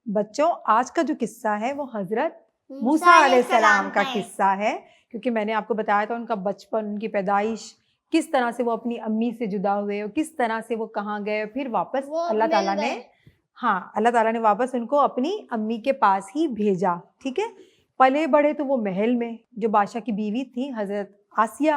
بچوں آج کا جو قصہ ہے وہ حضرت موسیٰ علیہ السلام کا قصہ ہے، کیونکہ میں نے آپ کو بتایا تھا ان کا بچپن، ان کی پیدائش، کس طرح سے وہ اپنی امی سے جدا ہوئے اور کس طرح سے وہ کہاں گئے، پھر واپس اللہ تعالیٰ نے واپس ان کو اپنی امی کے پاس ہی بھیجا. ٹھیک ہے، پلے بڑھے تو وہ محل میں. جو بادشاہ کی بیوی تھی حضرت آسیہ،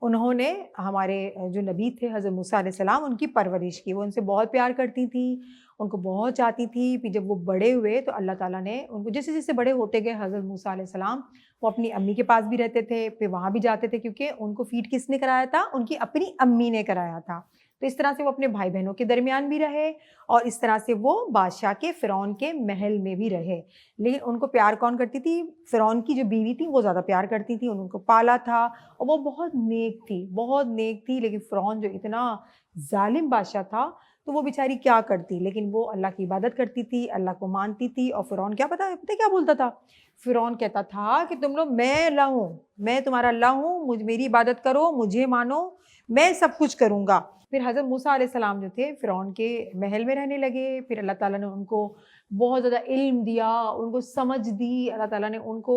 انہوں نے ہمارے جو نبی تھے حضرت موسیٰ علیہ السلام ان کی پرورش کی. وہ ان سے بہت پیار کرتی تھیں، ان کو بہت چاہتی تھی. پھر جب وہ بڑے ہوئے تو اللہ تعالیٰ نے ان کو جیسے جیسے بڑے ہوتے گئے حضرت موسیٰ علیہ السلام وہ اپنی امی کے پاس بھی رہتے تھے، پھر وہاں بھی جاتے تھے، کیونکہ ان کو فیڈ کس نے کرایا تھا؟ ان کی اپنی امی نے کرایا تھا. تو اس طرح سے وہ اپنے بھائی بہنوں کے درمیان بھی رہے اور اس طرح سے وہ بادشاہ کے فرعون کے محل میں بھی رہے. لیکن ان کو پیار کون کرتی تھی؟ فرعون کی جو بیوی تھی وہ زیادہ پیار کرتی تھی. ان کو پالا تھا اور وہ بہت نیک تھی. لیکن فرعون جو اتنا ظالم بادشاہ تھا تو وہ بیچاری کیا کرتی، لیکن وہ اللہ کی عبادت کرتی تھی، اللہ کو مانتی تھی. اور فرعون پتہ کیا بولتا تھا؟ فرعون کہتا تھا کہ تم لوگ، میں اللہ ہوں، میں تمہارا اللہ ہوں، میری عبادت کرو، مجھے مانو، میں سب کچھ کروں گا. پھر حضرت موسیٰ علیہ السلام جو تھے فرعون کے محل میں رہنے لگے. پھر اللہ تعالیٰ نے ان کو بہت زیادہ علم دیا، ان کو سمجھ دی. اللہ تعالیٰ نے ان کو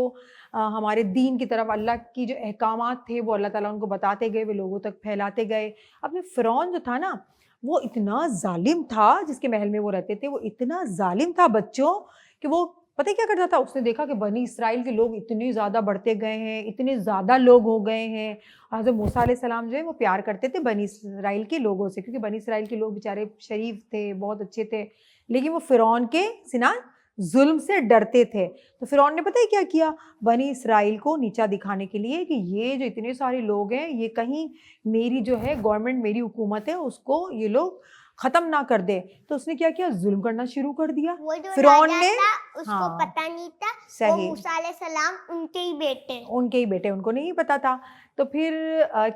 ہمارے دین کی طرف، اللہ کی جو احکامات تھے وہ اللہ تعالیٰ ان کو بتاتے گئے، وہ لوگوں تک پھیلاتے گئے. اپنے فرعون جو تھا نا وہ اتنا ظالم تھا، جس کے محل میں وہ رہتے تھے وہ اتنا ظالم تھا بچوں کہ وہ پتہ کیا کرتا تھا؟ اس نے دیکھا کہ بنی اسرائیل کے لوگ اتنے زیادہ بڑھتے گئے ہیں، اتنے زیادہ لوگ ہو گئے ہیں. حضرت موسیٰ علیہ السلام جو ہے وہ پیار کرتے تھے بنی اسرائیل کے لوگوں سے، کیونکہ بنی اسرائیل کے لوگ بیچارے شریف تھے، بہت اچھے تھے. لیکن وہ فرعون کے سنان ظلم سے ڈرتے تھے. تو فرعون نے پتہ ہے کیا کیا؟ بنی اسرائیل کو نیچا دکھانے کے لیے کہ یہ جو اتنے سارے لوگ ہیں، یہ کہیں میری جو ہے گورنمنٹ، میری حکومت ہے، اس کو یہ لوگ ختم نہ کر دے. تو اس نے کیا کیا؟ ظلم کرنا شروع کر دیا. فرعون نے اس کو پتہ نہیں تھا وہ موسیٰ علیہ السلام ان کے ہی بیٹے، ان کو نہیں پتا تھا. تو پھر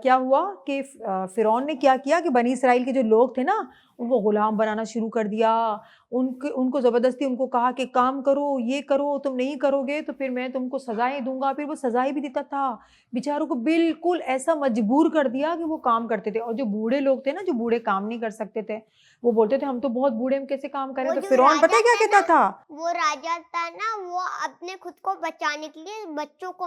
کیا ہوا کہ فرعون نے کیا کیا کہ بنی اسرائیل کے جو لوگ تھے نا ان کو غلام بنانا شروع کر دیا. ان کو زبردستی ان کو کہا کہ کام کرو، یہ کرو، تم نہیں کرو گے تو پھر میں تم کو سزائیں دوں گا. پھر وہ سزائیں بھی دیتا تھا. بیچاروں کو بالکل ایسا مجبور کر دیا کہ وہ کام کرتے تھے. اور جو بوڑھے لوگ تھے نا، جو بوڑھے کام نہیں کر سکتے تھے، وہ بولتے تھے ہم تو بہت بوڑھے، ہم کیسے کام کریں؟ تو فرعون پتہ ہے کیا کہتا تھا؟ وہ راجا تھا نا، وہ اپنے خود کو بچانے کے لیے بچوں کو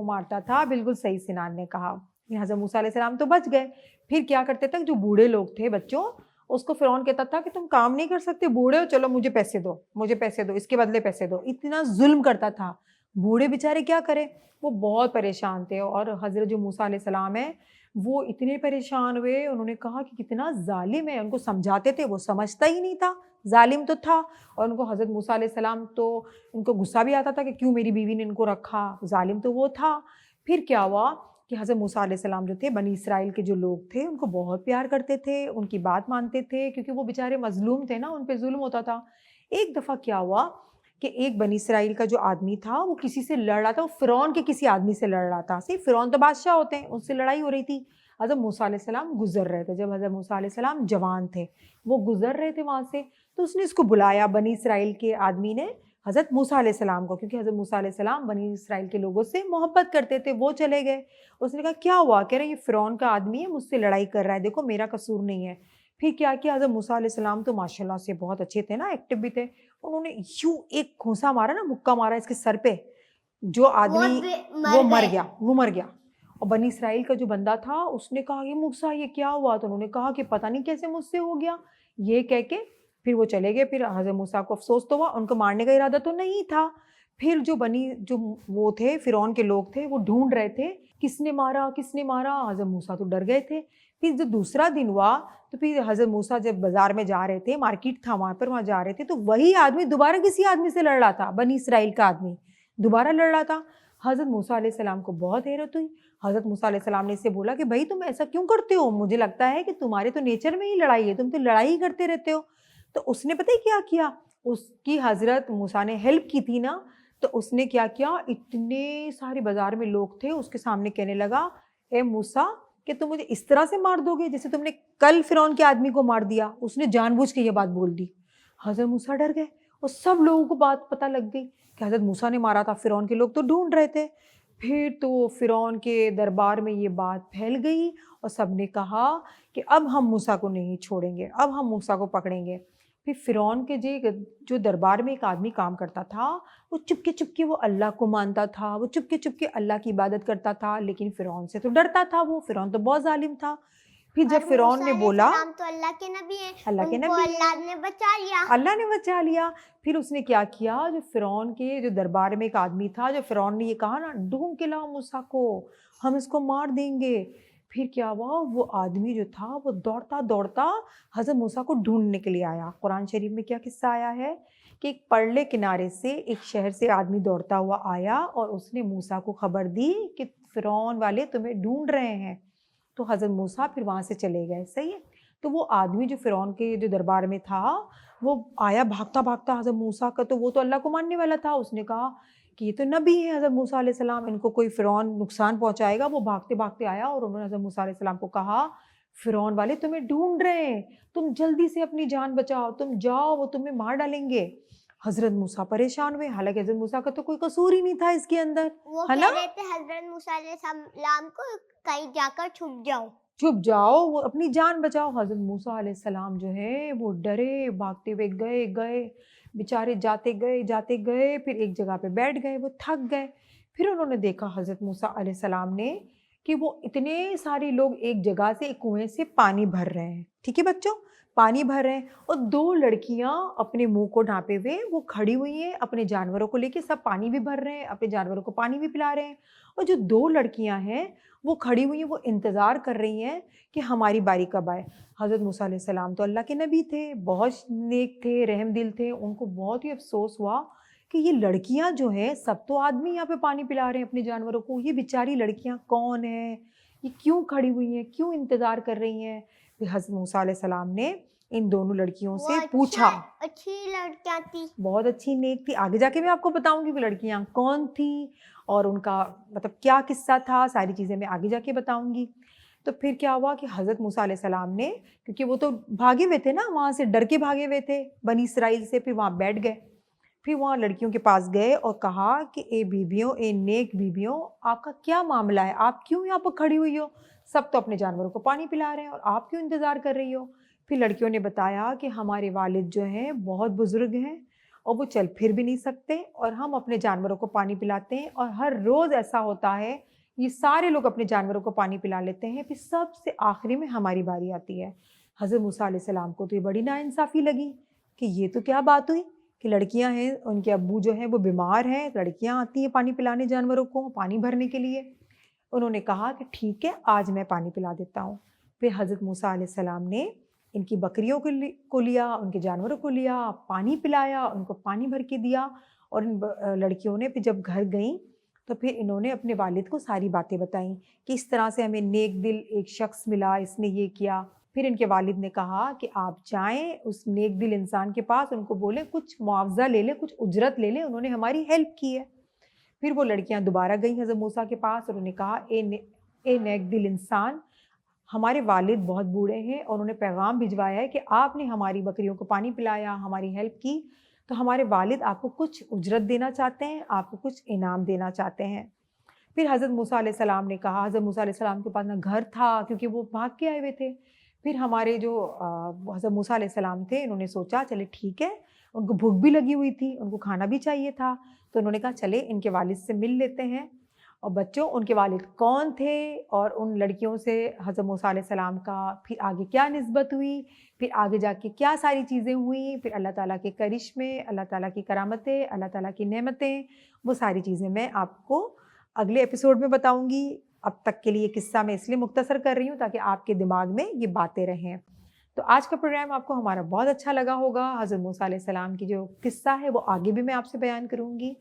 مارتا تھا. بالکل صحیح سنان نے کہا. حضرت موسیٰ علیہ السلام تو بچ گئے. پھر کیا کرتے تھے؟ جو بوڑھے لوگ تھے بچوں، اس کو فرعون کہتا تھا کہ تم کام نہیں کر سکتے، بوڑھے ہو، چلو مجھے پیسے دو، اس کے بدلے پیسے دو. اتنا ظلم کرتا تھا. بوڑھے بیچارے کیا کریں؟ وہ بہت پریشان تھے. اور حضرت جو موسیٰ علیہ السلام ہے وہ اتنے پریشان ہوئے. انہوں نے کہا کہ کتنا ظالم ہے. ان کو سمجھاتے تھے، وہ سمجھتا ہی نہیں تھا، ظالم تو تھا. اور ان کو حضرت موسیٰ علیہ السلام تو ان کو غصہ بھی آتا تھا کہ کیوں میری بیوی نے ان کو رکھا، ظالم تو وہ تھا. پھر کیا ہوا کہ حضرت موسیٰ علیہ السلام جو تھے، بنی اسرائیل کے جو لوگ تھے ان کو بہت پیار کرتے تھے، ان کی بات مانتے تھے، کیونکہ وہ بیچارے مظلوم تھے نا، ان پہ ظلم ہوتا تھا. ایک دفعہ کیا ہوا کہ ایک بنی اسرائیل کا جو آدمی تھا وہ کسی سے لڑ رہا تھا. وہ فرعون کے کسی آدمی سے لڑ رہا تھا. فرعون تو بادشاہ ہوتے ہیں، ان سے لڑائی ہو رہی تھی. حضرت موسیٰ علیہ السلام گزر رہے تھے. جب حضرت موسیٰ علیہ السلام جوان تھے، وہ گزر رہے تھے وہاں سے، تو اس نے اس کو بلایا. بنی اسرائیل کے آدمی نے حضرت موسیٰ علیہ السلام کو، کیونکہ حضرت موسیٰ علیہ السلام بنی اسرائیل کے لوگوں سے محبت کرتے تھے. وہ چلے گئے. اس نے کہا کیا ہوا؟ کہہ رہے یہ فرعون کا آدمی ہے، مجھ سے لڑائی کر رہا ہے، دیکھو میرا قصور نہیں ہے. پھر کیا کیا؟ حضرت موسیٰ علیہ السلام تو ماشاءاللہ سے بہت اچھے تھے نا، ایکٹیو بھی تھے. انہوں نے یوں ایک گھونسا مارا نا، مکہ مارا اس کے سر پہ. جو آدمی وہ مر گیا. اور بنی اسرائیل کا جو بندہ تھا اس نے کہا یہ موسیٰ یہ کیا ہوا؟ تو انہوں نے کہا کہ پتہ نہیں کیسے مجھ سے ہو گیا. یہ کہہ کے پھر وہ چلے گئے. پھر حضرت موسیٰ کو افسوس تو ہوا، ان کو مارنے کا ارادہ تو نہیں تھا. پھر جو وہ تھے فرعون کے لوگ تھے، وہ ڈھونڈ رہے تھے کس نے مارا. حضرت موسیٰ تو ڈر گئے تھے. پھر جو دوسرا دن ہوا تو پھر حضرت موسیٰ جب بازار میں جا رہے تھے، مارکیٹ تھا وہاں جا رہے تھے، تو وہی آدمی دوبارہ کسی آدمی سے لڑ رہا تھا. بنی اسرائیل کا آدمی دوبارہ لڑ رہا تھا. حضرت موسیٰ علیہ السلام کو بہت حیرت ہوئی. حضرت موسیٰ علیہ السلام نے اس سے بولا کہ بھائی تم ایسا کیوں کرتے ہو؟ مجھے لگتا ہے کہ تمہارے تو نیچر میں ہی لڑائی ہے، تم تو لڑائی ہی کرتے رہتے ہو. تو اس نے پتہ ہے کیا کیا؟ اس کی حضرت موسیٰ نے ہیلپ کی تھی نا، تو اس نے کیا کیا؟ اتنے سارے بازار میں لوگ تھے، اس کے سامنے کہنے لگا اے موسیٰ کہ تم مجھے اس طرح سے مار دو گے جیسے تم نے کل فرعون کے آدمی کو مار دیا. اس نے جان بوجھ کے یہ بات بول دی. حضرت موسیٰ ڈر گئے اور سب لوگوں کو بات پتہ لگ گئی کہ حضرت موسیٰ نے مارا تھا. فرعون کے لوگ تو ڈھونڈ رہے تھے. پھر تو فرعون کے دربار میں یہ بات پھیل گئی اور سب نے کہا کہ اب ہم موسیٰ کو نہیں چھوڑیں گے، اب ہم موسیٰ کو پکڑیں گے. پھر فرعون کے جو دربار میں ایک آدمی کام کرتا تھا، وہ چپکے چپکے وہ اللہ کو مانتا تھا، وہ چپکے چپکے اللہ کی عبادت کرتا تھا، لیکن فرعون سے تو ڈرتا تھا، وہ فرعون تو بہت ظالم تھا۔ پھر جب اور فرعون موسیٰ نے علیہ بولا، السلام تو اللہ کے نبی ہیں، اللہ کے ان کو نبی اللہ ہیں، نے بچا لیا۔ اللہ نے بچا لیا۔ پھر اس نے کیا کیا، جو فرعون کے جو دربار میں ایک آدمی تھا، جو فرعون نے یہ کہا نا ڈھونڈ کے لاؤ موسیٰ کو، ہم اس کو مار دیں گے، پھر کیا ہوا، وہ آدمی جو تھا وہ دوڑتا دوڑتا حضرت موسیٰ کو ڈھونڈنے کے لیے آیا۔ قرآن شریف میں کیا قصہ آیا ہے کہ ایک پرلے کنارے سے ایک شہر سے آدمی دوڑتا ہوا آیا اور اس نے موسیٰ کو خبر دی کہ فرعون والے تمہیں ڈھونڈ رہے ہیں۔ تو حضرت موسیٰ پھر وہاں سے چلے گئے، صحیح ہے۔ تو وہ آدمی جو فرعون کے جو دربار میں تھا وہ آیا بھاگتا بھاگتا حضرت موسیٰ کا، تو وہ تو اللہ کو ماننے والا تھا، اس نے کہا کہ یہ تو نبی ہے حضرت موسیٰ علیہ السلام، ان کو کوئی فرعون نقصان پہنچائے گا۔ وہ بھاگتے بھاگتے آیا اور انہوں نے حضرت موسیٰ علیہ السلام کو کہا فرعون والے تمہیں ڈھونڈ رہے ہیں، تم جلدی سے اپنی جان بچاؤ، تم جاؤ، وہ تمہیں مار ڈالیں گے۔ حضرت موسیٰ پریشان ہوئے، حالانکہ حضرت موسیٰ کا تو کوئی قصور ہی نہیں تھا اس کے اندر، وہ ہے نا؟ کہہ رہے تھے حضرت موسیٰ علیہ السلام کو کہیں جا کر چھپ جاؤ، چھپ جاؤ، وہ اپنی جان بچاؤ۔ حضرت موسیٰ علیہ السلام جو ہے وہ ڈرے، بھاگتے ہوئے گئے بیچارے، جاتے گئے، پھر ایک جگہ پہ بیٹھ گئے، وہ تھک گئے۔ پھر انہوں نے دیکھا حضرت موسیٰ علیہ السلام نے کہ وہ اتنے سارے لوگ ایک جگہ سے، ایک کنویں سے پانی بھر رہے ہیں، ٹھیک ہے بچوں، پانی بھر رہے ہیں، اور دو لڑکیاں اپنے منہ کو ڈھانپے ہوئے وہ کھڑی ہوئی ہیں، اپنے جانوروں کو لے کے، سب پانی بھی بھر رہے ہیں، اپنے جانوروں کو پانی بھی پلا رہے ہیں، اور جو دو لڑکیاں ہیں وہ کھڑی ہوئی ہیں، وہ انتظار کر رہی ہیں کہ ہماری باری کب آئے۔ حضرت موسیٰ علیہ السلام تو اللہ کے نبی تھے، بہت نیک تھے، رحم دل تھے، ان کو بہت ہی افسوس ہوا کہ یہ لڑکیاں جو ہیں، سب تو آدمی یہاں پہ پانی پلا رہے ہیں اپنے جانوروں کو، یہ بیچاری لڑکیاں کون ہیں، یہ کیوں کھڑی ہوئی ہیں، کیوں انتظار کر رہی ہیں؟ پھر حضرت موسیٰ علیہ السلام نے ان دونوں لڑکیوں سے پوچھا، اچھی لڑکیاں تھی، بہت اچھی نیک تھی، آگے جا کے میں آپ کو بتاؤں گی وہ لڑکیاں کون تھیں اور ان کا مطلب کیا قصہ تھا، ساری چیزیں میں آگے جا کے بتاؤں گی۔ تو پھر کیا ہوا کہ حضرت موسیٰ علیہ السلام نے، کیونکہ وہ تو بھاگے ہوئے تھے نا، وہاں سے ڈر کے بھاگے ہوئے تھے بنی اسرائیل سے، پھر وہاں بیٹھ گئے، پھر وہاں لڑکیوں کے پاس گئے اور کہا کہ اے بیبیوں، اے نیک بیبیوں، آپ کا کیا معاملہ ہے، آپ کیوں یہاں پر کھڑی ہوئی ہو، سب تو اپنے جانوروں کو پانی پلا رہے ہیں اور آپ کیوں انتظار کر رہی ہو؟ پھر لڑکیوں نے بتایا کہ ہمارے والد جو ہیں بہت بزرگ ہیں اور وہ چل پھر بھی نہیں سکتے، اور ہم اپنے جانوروں کو پانی پلاتے ہیں، اور ہر روز ایسا ہوتا ہے، یہ سارے لوگ اپنے جانوروں کو پانی پلا لیتے ہیں، پھر سب سے آخری میں ہماری باری آتی ہے۔ حضرت موسیٰ علیہ السلام کو تو یہ بڑی ناانصافی لگی کہ یہ تو کیا بات ہوئی کہ لڑکیاں ہیں، ان کے ابو جو ہیں وہ بیمار ہیں، لڑکیاں آتی ہیں پانی پلانے جانوروں کو، پانی بھرنے کے لیے۔ انہوں نے کہا کہ ٹھیک ہے، آج میں پانی پلا دیتا ہوں۔ پھر حضرت موسیٰ علیہ السلام نے ان کی بکریوں کو لیا، ان کے جانوروں کو لیا، پانی پلایا، ان کو پانی بھر کے دیا، اور ان لڑکیوں نے پھر جب گھر گئیں تو پھر انہوں نے اپنے والد کو ساری باتیں بتائیں کہ اس طرح سے ہمیں نیک دل ایک شخص ملا، اس نے یہ کیا۔ پھر ان کے والد نے کہا کہ آپ جائیں اس نیک دل انسان کے پاس، ان کو بولیں کچھ معاوضہ لے لیں، کچھ اجرت لے لیں، انہوں نے ہماری ہیلپ کی ہے۔ پھر وہ لڑکیاں دوبارہ گئیں حضرت موسیٰ کے پاس اور انہوں نے کہا اے نیک دل انسان، ہمارے والد بہت بوڑھے ہیں اور انہوں نے پیغام بھجوایا ہے کہ آپ نے ہماری بکریوں کو پانی پلایا، ہماری ہیلپ کی، تو ہمارے والد آپ کو کچھ اجرت دینا چاہتے ہیں، آپ کو کچھ انعام دینا چاہتے ہیں۔ پھر حضرت موسیٰ علیہ السلام نے کہا، حضرت موسیٰ علیہ السلام کے پاس نہ گھر تھا کیونکہ وہ بھاگ کے آئے ہوئے تھے۔ پھر ہمارے جو حضرت موسیٰ علیہ السلام تھے، انہوں نے سوچا چلے ٹھیک ہے، ان کو بھوک بھی لگی ہوئی تھی، ان کو کھانا بھی چاہیے تھا، تو انہوں نے کہا چلے ان کے والد سے مل لیتے ہیں۔ اور بچوں، ان کے والد کون تھے اور ان لڑکیوں سے حضرت موسیٰ علیہ السلام کا پھر آگے کیا نسبت ہوئی، پھر آگے جا کے کیا ساری چیزیں ہوئیں، پھر اللہ تعالیٰ کے کرشمے، اللہ تعالیٰ کی کرامتیں، اللہ تعالیٰ کی نعمتیں، وہ ساری چیزیں میں آپ کو اگلے ایپیسوڈ میں بتاؤں گی۔ اب تک کے لیے قصہ میں اس لیے مختصر کر رہی ہوں تاکہ آپ کے دماغ میں یہ باتیں رہیں۔ تو آج کا پروگرام آپ کو ہمارا بہت اچھا لگا ہوگا۔ حضرت موسیٰ علیہ السلام کی جو قصہ ہے وہ آگے بھی میں آپ سے بیان کروں گی۔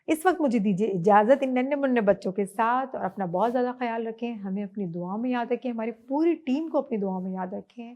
اس وقت مجھے دیجیے اجازت ان ننھے منھے بچوں کے ساتھ، اور اپنا بہت زیادہ خیال رکھیں، ہمیں اپنی دعاؤں میں یاد رکھیں، ہماری پوری ٹیم کو اپنی دعاؤں میں یاد رکھیں۔